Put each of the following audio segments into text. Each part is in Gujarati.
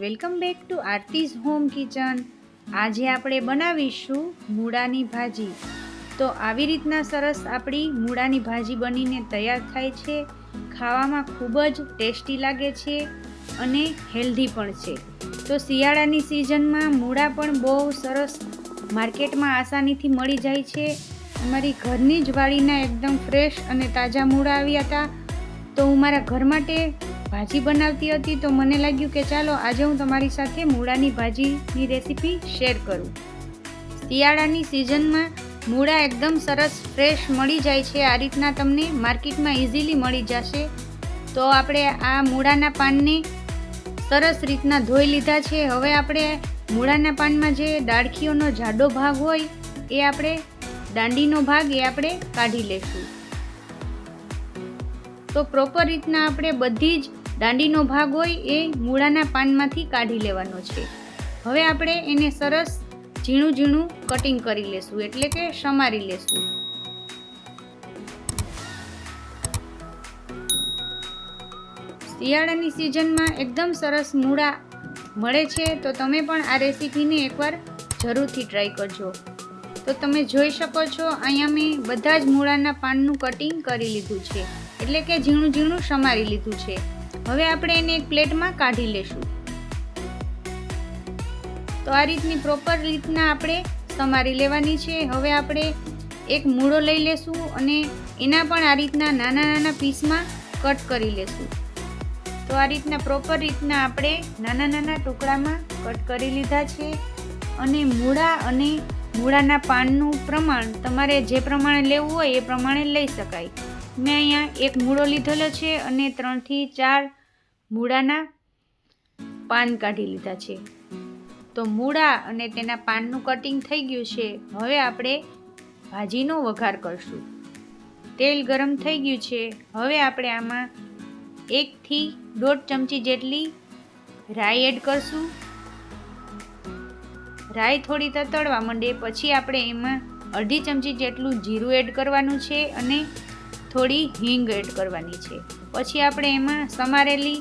Welcome back to Aarti's home kitchen. આજે આપણે બનાવીશું મૂળાની ભાજી। તો આવી રીતના સરસ આપણી મૂળાની ભાજી બનીને તૈયાર થાય છે। ખાવામાં ખૂબ જ ટેસ્ટી લાગે છે અને હેલ્ધી પણ છે। તો શિયાળાની સિઝનમાં મૂળા પણ બહુ સરસ માર્કેટમાં આસાનીથી મળી જાય છે। અમારી ઘરની જ વાડીના એકદમ ફ્રેશ અને તાજા મૂળા આવ્યા હતા। તો હું મારા ઘર માટે ભાજી બનાવતી હતી, તો મને લાગ્યું કે ચાલો આજે હું તમારી સાથે મૂળાની ભાજીની રેસીપી શેર કરું। શિયાળાની સિઝનમાં મૂળા એકદમ સરસ ફ્રેશ મળી જાય છે। આ રીતના તમને માર્કેટમાં ઇઝીલી મળી જશે। તો આપણે આ મૂળાના પાનને સરસ રીતના ધોઈ લીધા છે। હવે આપણે મૂળાના પાનમાં જે ડાળખીઓનો જાડો ભાગ હોય એ આપણે દાંડીનો ભાગ એ આપણે કાઢી લેશું। તો પ્રોપર રીતના આપણે બધી જ દાંડીનો ભાગ હોય એ મૂળાના પાનમાંથી કાઢી લેવાનો છે। હવે આપણે એને સરસ ઝીણું ઝીણું કટિંગ કરી લેશું, એટલે કે સમારી લેશું। શિયાળાની સિઝનમાં એકદમ સરસ મૂળા મળે છે, તો તમે પણ આ રેસીપીને એકવાર જરૂરથી ટ્રાય કરજો। તો તમે જોઈ શકો છો અહીંયા મેં બધા જ મૂળાના પાનનું કટિંગ કરી લીધું છે, એટલે કે ઝીણું ઝીણું સમારી લીધું છે। હવે આપણે એને એક પ્લેટમાં કાઢી લેશું। તો આ રીતની પ્રોપર રીતના આપણે સમારી લેવાની છે। હવે આપણે એક મૂળો લઈ લેશું અને એના પણ આ રીતના નાના નાના પીસમાં કટ કરી લેશું। તો આ રીતના પ્રોપર રીતના આપણે નાના નાના ટુકડામાં કટ કરી લીધા છે। અને મૂળા અને મૂળાના પાનનું પ્રમાણ તમારે જે પ્રમાણે લેવું હોય એ પ્રમાણે લઈ શકાય। મેં અહીંયા એક મૂળો લીધેલો છે અને 3 થી 4 મૂળાના પાન કાઢી લીધા છે। તો મૂળા અને તેના પાનનું કટિંગ થઈ ગયું છે। હવે આપણે ભાજીનો વઘાર કરશું। તેલ ગરમ થઈ ગયું છે। હવે આપણે આમાં 1 થી 1.5 ચમચી જેટલી રાઈ એડ કરશું। રાઈ થોડી તતડવા માંડે પછી આપણે એમાં 1/2 ચમચી જેટલું જીરું એડ કરવાનું છે અને થોડી હિંગ એડ કરવાની છે। પછી આપણે એમાં સમારેલી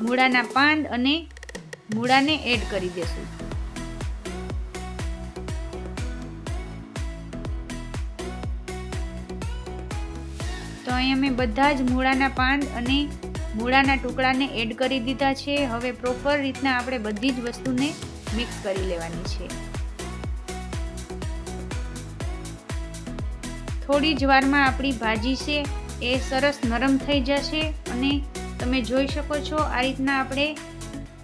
મૂળાના પાન અને મૂળાને એડ કરી દેશું। તો અહીંયા મેં બધા જ મૂળાના પાન અને મૂળાના ટુકડાને એડ કરી દીધા છે। હવે પ્રોપર રીતના આપણે બધી જ વસ્તુને મિક્સ કરી લેવાની છે। થોડી જ વારમાં આપણી ભાજી છે એ સરસ નરમ થઈ જશે અને તમે જોઈ શકો છો આ રીતના આપણે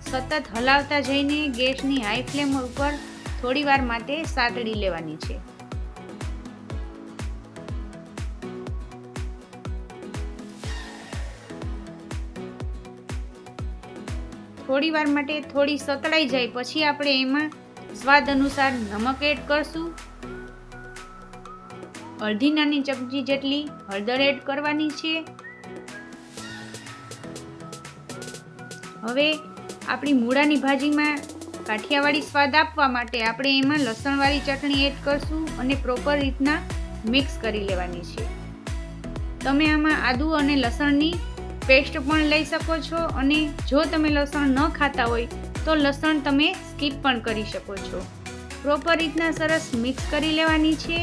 સતત હલાવતા જઈને ગેસની હાઈ ફ્લેમ ઉપર થોડી વાર માટે સાતળી લેવાની છે। થોડી વાર માટે થોડી સતળાઈ જાય પછી આપણે એમાં સ્વાદ અનુસાર નમક એડ કરશું। અડધી નાની ચમચી જેટલી હળદર એડ કરવાની છે। હવે આપણી મૂળાની ભાજીમાં કાઠિયાવાડી સ્વાદ આપવા માટે આપણે એમાં લસણવાળી ચટણી એડ કરશું અને પ્રોપર રીતના મિક્સ કરી લેવાની છે। તમે આમાં આદુ અને લસણની પેસ્ટ પણ લઈ શકો છો અને જો તમે લસણ ન ખાતા હોય તો લસણ તમે સ્કીપ પણ કરી શકો છો। પ્રોપર રીતના સરસ મિક્સ કરી લેવાની છે।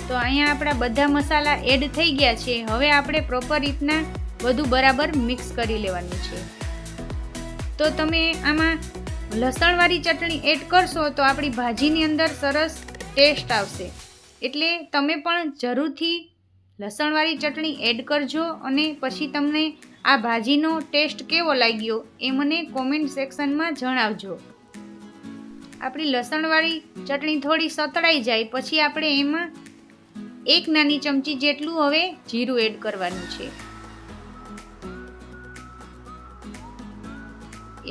તો અહીંયા આપણા બધા મસાલા એડ થઈ ગયા છે। હવે આપણે પ્રોપર રીતના બધું બરાબર મિક્સ કરી લેવાનું છે। તો તમે આમાં લસણવાળી ચટણી એડ કરશો તો આપણી ભાજીની અંદર સરસ ટેસ્ટ આવશે, એટલે તમે પણ જરૂરથી લસણવાળી ચટણી એડ કરજો અને પછી તમને આ ભાજીનો ટેસ્ટ કેવો લાગ્યો એ મને કોમેન્ટ સેક્શનમાં જણાવજો। આપણી લસણવાળી ચટણી થોડી સતળાઈ જાય પછી આપણે એમાં 1 નાની ચમચી જેટલું હવે જીરું એડ કરવાનું છે।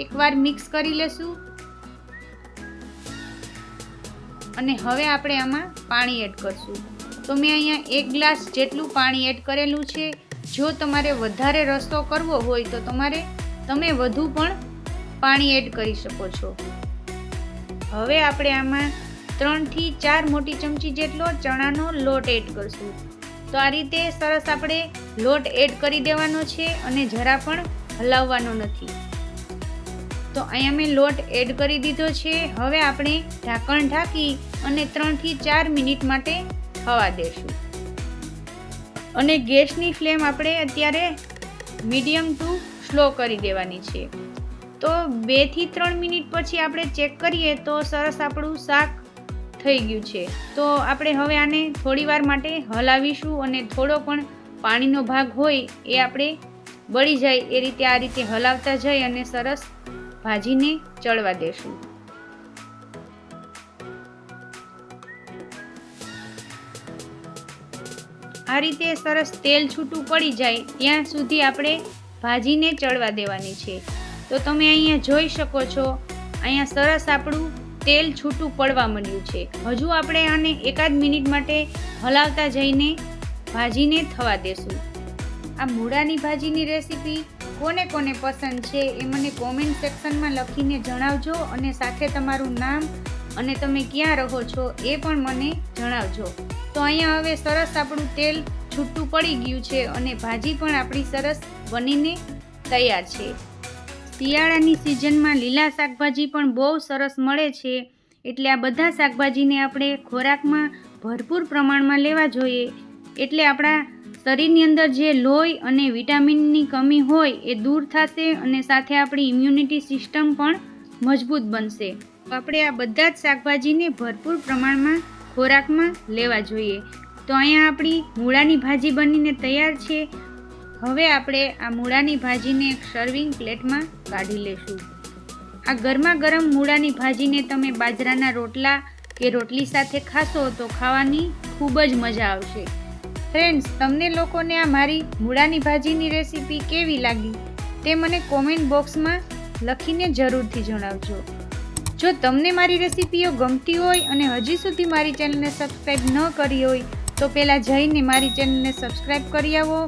એકવાર મિક્સ કરી લેશું અને હવે આપણે આમાં પાણી એડ કરશું। તો મેં અહીંયા 1 ગ્લાસ જેટલું પાણી એડ કરેલું છે। જો તમારે વધારે રસો કરવો હોય તો તમે વધુ પણ પાણી એડ કરી શકો છો। હવે આપણે આમાં 3 થી 4 મોટી ચમચી જેટલો ચણાનો લોટ એડ કરશું। તો આ રીતે સરસ આપણે લોટ એડ કરી દેવાનો છે અને જરા પણ હલાવવાનો નથી। તો અહીંયા મેં લોટ એડ કરી દીધો છે. હવે આપણે ઢાંકણ ઢાંકી અને 3 થી 4 મિનિટ માટે થવા દેશું. અને ગેસની ફ્લેમ આપણે અત્યારે મીડિયમ ટુ સ્લો કરી દેવાની છે. તો 2 થી 3 મિનિટ પછી આપણે ચેક કરીએ તો સરસ આપણું શાક થઈ ગયું છે. તો આપણે હવે આને થોડી વાર માટે હલાવીશું અને થોડો પણ પાણીનો ભાગ હોય એ આપણે બળી જાય એ રીતે આ રીતે હલાવતા જઈ અને સરસ ભાજીને ચડવા દેશું. આ રીતે સરસ તેલ છૂટું પડી જાય ત્યાં સુધી આપણે ભાજીને ચડવા દેવાની છે. તો તમે અહીંયા જોઈ શકો છો, અહીંયા સરસ આપણું તેલ છૂટું પડવા માંડ્યું છે. હજુ આપણે આને એકાદ મિનિટ માટે હલાવતા જઈને ભાજીને થવા દેશું. આ મૂળાની ભાજીની રેસીપી કોને કોને પસંદ છે એ મને કોમેન્ટ સેક્શનમાં લખીને જણાવજો અને સાથે તમારું નામ અને તમે ક્યાં રહો છો એ પણ મને જણાવજો. તો અહીંયા હવે સરસ આપણું તેલ છૂટું પડી ગયું છે અને ભાજી પણ આપણી સરસ બનીને તૈયાર છે. શિયાળાની સિઝનમાં લીલા શાકભાજી પણ બહુ સરસ મળે છે, એટલે આ બધા શાકભાજીને આપણે ખોરાકમાં ભરપૂર પ્રમાણમાં લેવા જોઈએ. એટલે આપણા શરીરની અંદર જે લોહી અને વિટામિનની કમી હોય એ દૂર થશે અને સાથે આપણી ઇમ્યુનિટી સિસ્ટમ પણ મજબૂત બનશે. આપણે આ બધા જ શાકભાજીને ભરપૂર પ્રમાણમાં ખોરાકમાં લેવા જોઈએ. તો અહીંયા આપણી મૂળાની ભાજી બનીને તૈયાર છે. હવે આપણે આ મૂળાની ભાજીને એક સર્વિંગ પ્લેટમાં કાઢી લેશું. આ ગરમા ગરમ મૂળાની ભાજીને તમે બાજરાના રોટલા કે રોટલી સાથે ખાશો તો ખાવાની ખૂબ જ મજા આવશે. ફ્રેન્ડ્સ, તમને લોકોને આ મારી મૂળાની ભાજીની રેસીપી કેવી લાગી તે મને કોમેન્ટ બોક્સમાં લખીને જરૂરથી જણાવજો. જો તમને મારી રેસીપીઓ ગમતી હોય અને હજી સુધી મારી ચેનલને સબસ્ક્રાઈબ ન કરી હોય તો પહેલાં જઈને મારી ચેનલને સબસ્ક્રાઈબ કરી આવો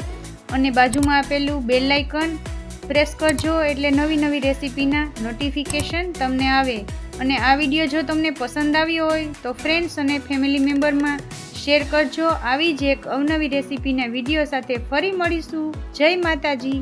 અને બાજુમાં આપેલું બેલ આઇકન પ્રેસ કરજો, એટલે નવી નવી રેસીપીના નોટિફિકેશન તમને આવે. અને આ વિડીયો જો તમને પસંદ આવ્યો હોય તો ફ્રેન્ડ્સ અને ફેમિલી મેમ્બરમાં શેર કરજો. આવી જ એક અવનવી રેસીપીના વિડીયો સાથે ફરી મળીશું. જય માતાજી.